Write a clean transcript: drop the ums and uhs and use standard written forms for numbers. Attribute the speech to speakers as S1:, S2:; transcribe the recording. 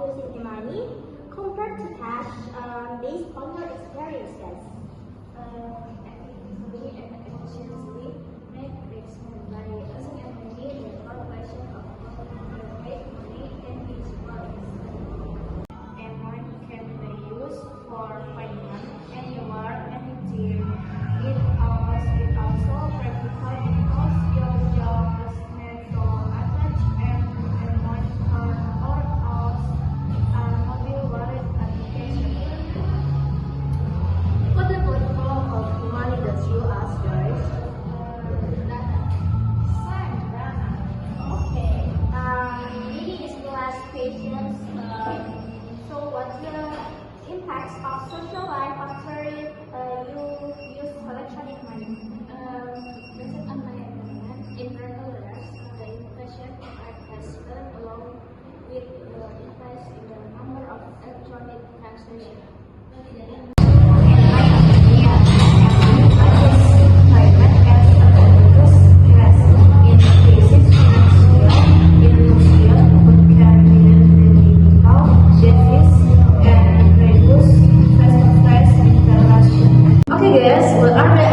S1: using e-money compared to cash based on your experiences?
S2: Efficiently make risks by using e-money, the corporation of make money can be supplied. E-money can be used for payment anywhere, anytime. It also practical because your job is not to attach e-money card or else mobile wallet application.
S1: What the platform of e-money that you ask, guys? Okay. Maybe this the last questions. So what's the impacts of social life after you use electronic money?
S2: Based on my opinion, in general, the inflation has gone along with the increase in the number of electronic transactions.
S1: Okay guys, what are the